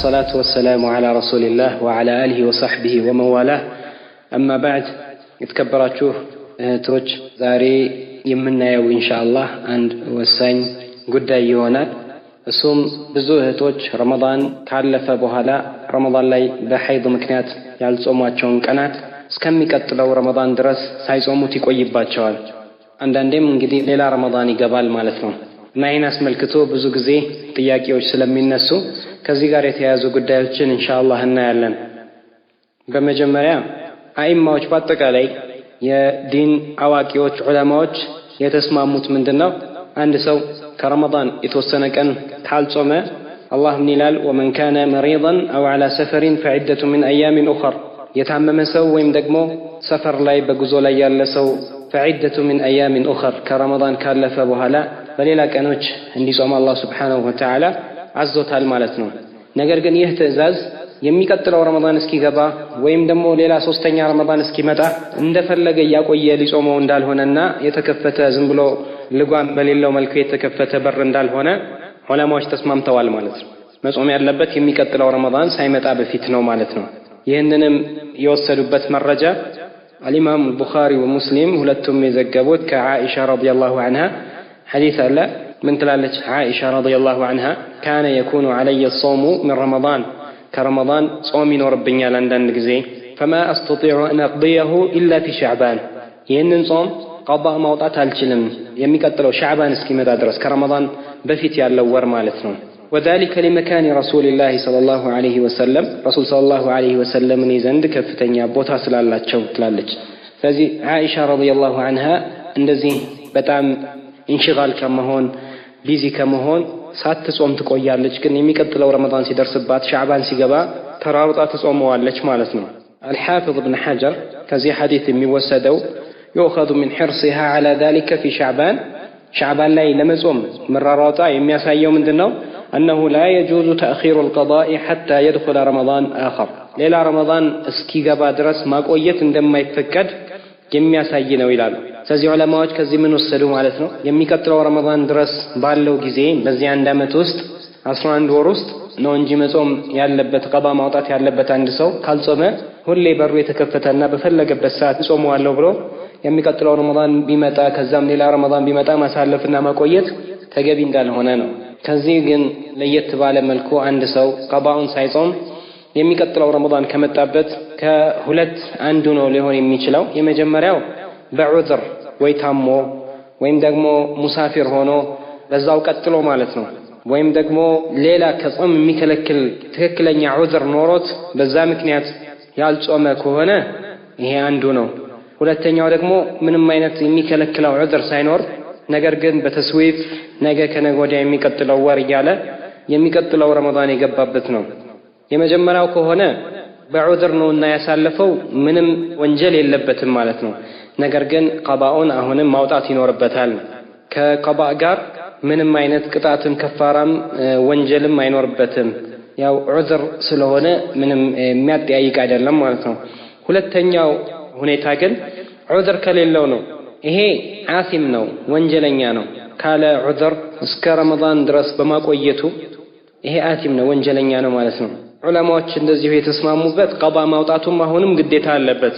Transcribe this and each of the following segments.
والصلاة والسلام على رسول الله وعلى آله وصحبه ومن والاه أما بعد يتكبراتشوه توج زاري يمنا يو إن شاء الله عند وسين قد يونات الصوم بزوه توج رمضان كالف بوهلا رمضان لي بحيض مكنات يالصوماتشون كانت اسكمي كتلو رمضان درس سايصومو تيقويباتشوال አንዳንዴም እንግዲህ ሌላ ረመዳን ይገባል ማለት ነው እና ይህን አስመልክቶ ብዙ ጊዜ ጥያቄዎች ስለሚነሱ ከዚህ ጋር የተያያዙ ጉዳዮችን ኢንሻአላህ እናያለን። በመጀመሪያ አይማዎች በአጠቃላይ የዲን አዋቂዎች ዑለማዎች የተስማሙት ምንድነው አንድ ሰው ከረመዳን የተወሰነ ቀን ካልጾመ አላህ ምን ይላል ወመን ካነ መሪዳን አው ዐላ ሰፈሪን ፈዒደቱ ሚን አያሚን ኡኸር የታመመ ሰው ወይም ደግሞ ሰፈር ላይ በጉዞ ላይ ያለ ሰው فعدة من أيام أخر كرمضان كالف بوهلا فليلا كانوش عندي صوم الله سبحانه وتعالى عزوت هالمالتنا نجر جن يهتزاز يميكتلو رمضان اسكي غبا ويم دمو ليلا سوستنيا رمضان اسكي متى اندفر لغا ياقوي لي صومو اندال هوننا يتكفت زنبلو لغوان بليلو ملكو يتكفت بر اندال هونا علماء تسممتوال ማለት ነው መጾም ያለበት የሚቀጥለው ረመዳን ሳይመጣ በፊት ነው ማለት ነው ይሄንንም የወሰዱበት መረጃ الإمام البخاري ومسلم هلتم يزجبوت كعائشة رضي الله عنها حديث لا من تلالج عائشة رضي الله عنها كان يكون علي الصوم من رمضان كرمضان صومي وربني لندن نجزي فما أستطيع أن أقضيه إلا في شعبان يهنن صوم قضاء موضعت هالشلم يميكتلو شعبان اسكيمة درس كرمضان بفيت يالور مالتنا وذلك لمكان رسول الله صلى الله عليه وسلم رسول صلى الله عليه وسلم نيزند كفتنيا بوتا سلالاتشو تلالج فزي عائشة رضي الله عنها اندزي بتام انشغال كمهون بيزي كمهون سات تصوم تقويالج كن يميكتلو رمضان سيدرسبات شعبان سيقبا تراوطا تصوموالج مالتنا الحافظ ابن حجر كزي حديث ميوسدو يؤخذ من حرصها على ذلك في شعبان لا لمزوم مراراطا يمياسايو من دنو أنه لا يجوز تأخير القضاء حتى يدخل رمضان آخر ليلة رمضان اسكيغا درس ما قويت عندما يتفكد يميا ساينا ويلال سازي علماء كزي من السلوم على يميكتلو رمضان درس بالو جزين بزي عندما توست أصلا دورست نونجي مصوم ያለበት ቀባ ማውጣት ያለበት አንድ ሰው ካልጾመ ሁሌ በሩ የተከፈተና በፈለገበት ሰዓት ጾመዋለሁ ብሎ የሚቀጥለው ረመዳን ቢመጣ ከዛም ሌላ ረመዳን ቢመጣ ማሳለፍና ማቆየት ተገቢ እንዳልሆነ ነው ከዚህ ግን ለየት ባለ መልኩ አንድ ሰው ቀባውን ሳይጾም የሚቀጥለው ረመዳን ከመጣበት ከሁለት አንዱ ነው ሊሆን የሚችለው የመጀመሪያው በዑዝር ወይ ታሞ ወይም ደግሞ ሙሳፊር ሆኖ በዛው ቀጥሎ ማለት ነው ወይም ደግሞ ሌላ ከጾም የሚከለክል ትክክለኛ ዑዝር ኖሮት በዛ ምክንያት ያልጾመ ከሆነ ይሄ አንዱ ነው ሁለተኛው ደግሞ ምንም አይነት የሚከለክለው ዑዝር ሳይኖር ነገር ግን በተስዊፍ ነገ ከነገ ወዲያ የሚቀጥለው ወር እያለ የሚቀጥለው ረመዳን የገባበት ነው የመጀመሪያው ከሆነ በዑዝር ነውና ያሳለፈው ምንም ወንጀል የለበትም ማለት ነው ነገር ግን ቀባኡን አሁንም ማውጣት ይኖርበታል ከቀባ ጋር ምንም አይነት ቅጣትም ከፋራም ወንጀልም አይኖርበትም ያው ዑዝር ስለሆነ ምንም የሚያጠያይቅ አይደለም ማለት ነው ሁለተኛው ሁኔታ ግን ዑዝር ከሌለው ነው ይሄ ዓሲም ነው ወንጀለኛ ነው ካለ ዑዝር እስከ ረመዳን ድረስ በማቆየቱ ይሄ ዓሲም ነው ወንጀለኛ ነው ማለት ነው ዑለማዎች እንደዚህ የተስማሙበት ቀባ ማውጣቱም አሁንም ግዴታ አለበት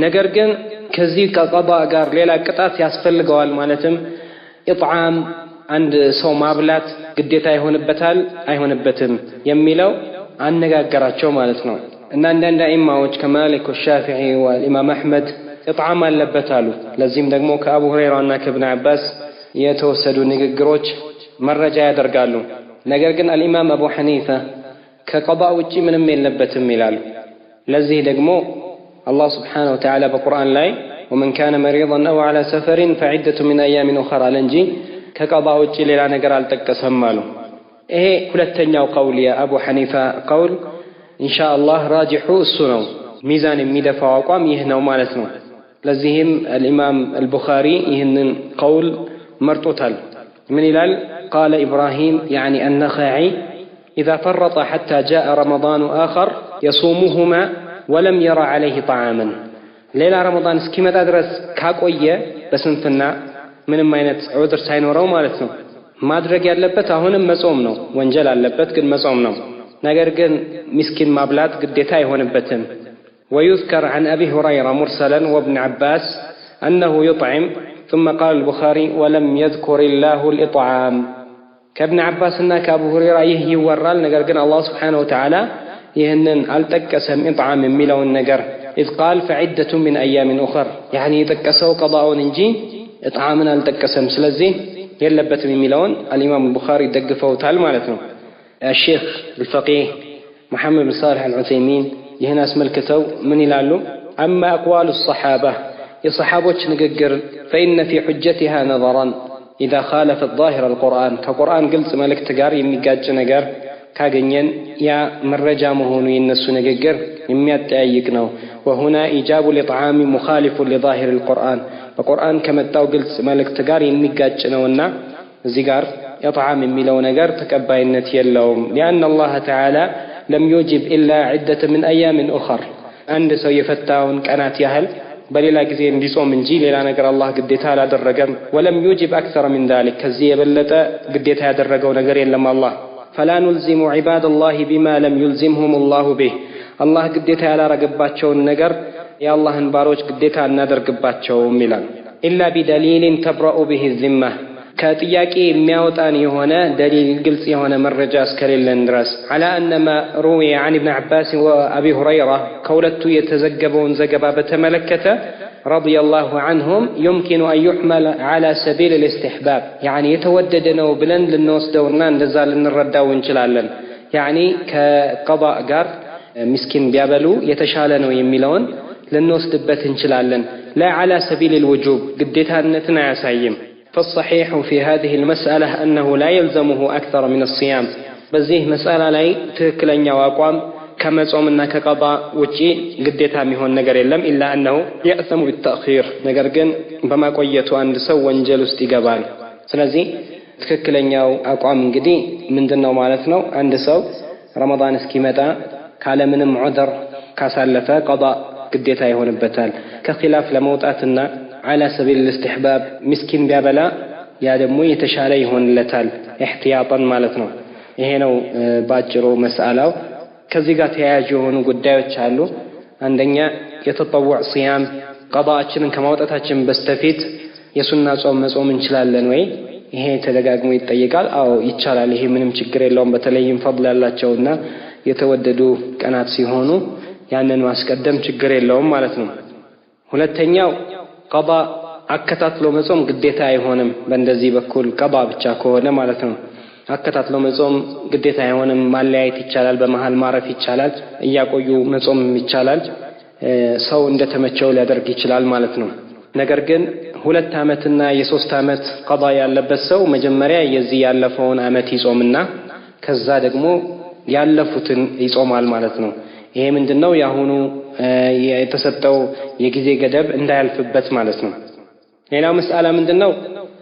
ነገር ግን ከዚህ ከቀባ ጋር ሌላ ቅጣት ያስፈልገዋል ማለትም ኢጥዓም አንድ ሰው ማብላት ግዴታ ይሆንበታል አይሆንበትም የሚለው አነጋገራቸው ማለት ነው እና አንዳንድ ኢማሞች ከማሊክ ወሻፊዒ ወኢማም አህመድ ኢጥዓም አለበት አሉ ለዚህም ደግሞ ከአቡ ሁረይራና ከኢብኑ አባስ የተወሰዱ ንግግሮች መረጃ ያደርጋሉ ነገር ግን አልኢማም አቡ ሐኒፋ ከቀባ ውጪ ምንም የለበትም ይላሉ ለዚህ ደግሞ አላህ Subhanahu Wa Ta'ala በቁርአን ላይ ومن كان مريضا أو على سفر فعدة من أيام أخرى እንጂ ከቀባ ውጪ ሌላ ነገር አልጠቀሰም አሉ ይሄ ሁለተኛው ቀውል የአቡ ሐኒፋ ቀውል ኢንሻአላህ ራጂሑ እሱ ነው ሚዛን የሚደፋው አቋም ይህ ነው ማለት ነው لذيهم الإمام البخاري يهن قول مرطوطال من إلال قال إبراهيم يعني النخعي إذا فرط حتى جاء رمضان آخر يصومهما ولم يرى عليه طعاما ليلة رمضان سكيمة أدرس كاكوية بس انفنا من ماينت عذر ساينورو مالتنا ما أدرك يالبت هون مصومنا وانجل اللبت كن مصومنا ነገር ግን ምስኪን ማብላት ግዴታ አይሆንበትም። ويذكر عن أبي هريرة مرسلا وابن عباس أنه يطعم ثم قال البخاري ولم يذكر الله الإطعام كابن عباس أنك أبو هريرة يورال نقر قنا الله سبحانه وتعالى يهنن ألتكسم إطعام ملو النقر إذ قال فعدة من أيام أخر يعني يتكسوا قضاء ننجي إطعامنا ألتكسم سلزي يلبت من ملون الإمام البخاري دقفه تعال مالتنا الشيخ الفقيه محمد بن صالح العثيمين يهنا اسم الكتاب من يلالو أما أقوال الصحابة الصحابة نقر فإن في حجتها نظرا إذا خالف الظاهر القرآن كقرآن قلت ملك تقار يميقاج نقر كاقنين يا مرجا مهونو ينسو نقر يميات تأيقنو وهنا إيجاب الإطعام مخالف لظاهر القرآن القرآن كما تاو قلت ملك تقار يميقاج نونا زقار يطعام ملو نقر تكباين نتيلهم لأن الله تعالى لم يوجب إلا عدة من أيام أخر عند سو يفتاون كانت يهل بل لا جزين بيصوم من جيل لا نقر الله قديتها لا درجم ولم يوجب أكثر من ذلك كزي بلتا قديتها درجوا نقرين لما الله فلا نلزم عباد الله بما لم يلزمهم الله به الله قديتها لا رقباتشون نقر يا الله انباروش قديتها نادر قباتشون ميلان إلا بدليل تبرأ به الذمة كاتياكي مياوتاني هنا دليل قلسي هنا مرجا اسكريل لندرس على أن ما روي عن ابن عباس وأبي هريرة كولت يتزقبون زقبا بتملكة رضي الله عنهم يمكن أن يحمل على سبيل الاستحباب يعني يتوددنا وبلند للنوس دورنان لزال نرداو انشلالا يعني كقضاء قار مسكين بيابلو يتشالنو يميلون للنوس دبت انشلالا لا على سبيل الوجوب قديتها نتنا يسايم فالصحيح في هذه المسألة أنه لا يلزمه أكثر من الصيام بزيه مسألة لاي تكلن يواقوام كما صومنا كقضاء وجي قديتها ميهون نقر اللم إلا أنه يأثم بالتأخير نقرقن بما قويته عند سو وانجل استقبال سلازي تكلن يواقوام قدي من دنو مالتنو عند سو رمضان اسكيمتا كالمنم عذر كاسالفة قضاء قديتها يهون بتال كخلاف لموتاتنا على سبيل الاستحباب مسكين بابلا يا دمو يتشالي هون لتال احتياطا مالتنا ይሄነው ባጭሩ መስአላው ከዚህ ጋር ተያያዥ የሆኑ ጉዳዮች አሉ አንደኛ የተጠወዕ ሲያም ቀዳአችንን ከማውጣታችን በስተፊት የሱና ጾም መጾም እንችላለን ወይ ይሄ ተደጋግሞ ይጠይቃል አዎ ይቻላል ይሄ ምንም ችግር የለውም በተለይም ፈضል ያላቸውና የተወደዱ ቀናት ሲሆኑ ያንን ማስቀደም ችግር የለውም ማለት ነው ሁለተኛው ቀዳ አከታትሎ መጾም ግዴታ አይሆንም በእንደዚህ በኩል ቀዳ ብቻ ከሆነ ማለት ነው አከታትሎ መጾም ግዴታ አይሆንም ማለያየት ይቻላል በመሃል ማረፍ ይቻላል እያቆዩ መጾም ይቻላል ሰው እንደተመቸው ሊያደርግ ይችላል ማለት ነው ነገር ግን 2 አመትና የ3 አመት ቀዳ ያለበት ሰው መጀመሪያ የዚህ ያለፈውን አመት ይጾምና ከዛ ደግሞ ያለፉትን ይጾማል ማለት ነው ይሄ ምንድነው ያሁኑ የተሰጠው የጊዜ ገደብ እንዳያልፍበት ማለት ነው ሌላው መስአላ ምንድነው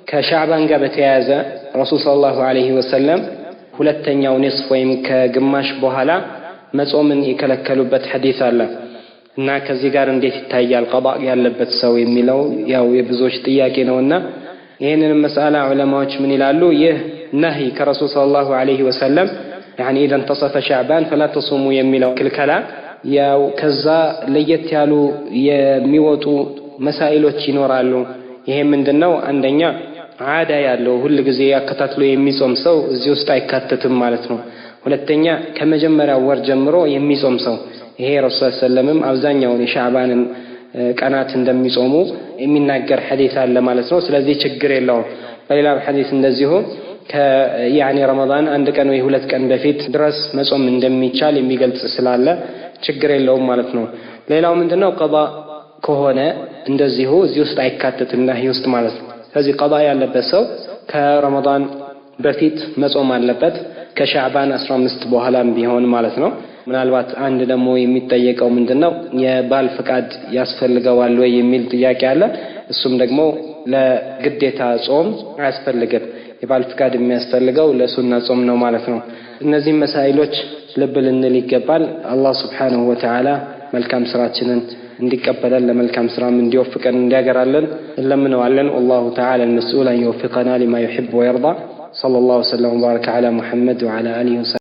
ከሻዕባን ጋር በተያያዘ ረሱል ሰለላሁ ዐለይሂ ወሰለም ሁለተኛው ንስፍ ወይም ከግማሽ በኋላ መጾምን የከለከሉበት ሐዲስ አለ እና ከዚህ ጋር እንዴት ይታያል ቀዳ ያለበት ሰው የሚለው ያው የብዙዎች ጥያቄ ነውና ይሄንን መስአላ ዑለማዎች ምን ይላሉ ይህ ነህይ ከረሱል ሰለላሁ ዐለይሂ ወሰለም يعني اذا انتصف شعبان فلا تصوموا የሚለው ክልከላ ያው ከዛ ለየት ያሉ የሚወጡ መሳኢሎች ይኖራሉ ይሄ ምንድነው አንደኛ ዓዳ ያለው ሁሉ ጊዜ ያከታትሎ የሚጾም ሰው እዚህ ውስጥ አይካተትም ማለት ነው ሁለተኛ ከመጀመሪያው ወር ጀምሮ የሚጾም ሰው ይሄ ረሱል ሰለላም አብዛኛው የሻዕባንን ቀናት እንደሚጾሙ የሚናገር ሐዲስ አለ ማለት ነው ስለዚህ ችግር የለውም በሌላ ሐዲስ እንደዚሁ يعني رمضان አንድ ቀን ወይ ሁለት ቀን በፊት ድረስ መጾም እንደሚቻል የሚገልጽ ስላለ ችግር የለውም ማለት ነው ሌላው ምንድነው ቀዳ ከሆነ እንደዚሁ እዚህ ውስጥ አይካተትም ነህይ ውስጥ ማለት ነው ስለዚህ ቀዳ ያለበት ሰው ከረመዳን በፊት መጾም አለበት ከሻዕባን 15 በኋላም ቢሆን ማለት ነው ምናልባት አንድ ደግሞ የሚጠየቀው ምንድነው የባል ፍቃድ ያስፈልገዋል ወይ የሚል ጥያቄ አለ እሱም ደግሞ ለግዴታ ጾም አያስፈልግም የባል ፍቃድ የሚያስፈልገው ለሱና ጾም ነው ማለት ነው እነዚህ መሳኢሎች ልብ ልንል ይገባል አላህ Subhanahu Wa Ta'ala መልካም ስራችንን እንዲቀበለን ለመልካም ስራም እንዲወፍቀን እንዲያገራለን እንለምነዋለን والله تعالى المسؤول أن يوفقنا لما يحب ويرضى صلى الله وسلم وبارك على محمد وعلى آله وسلم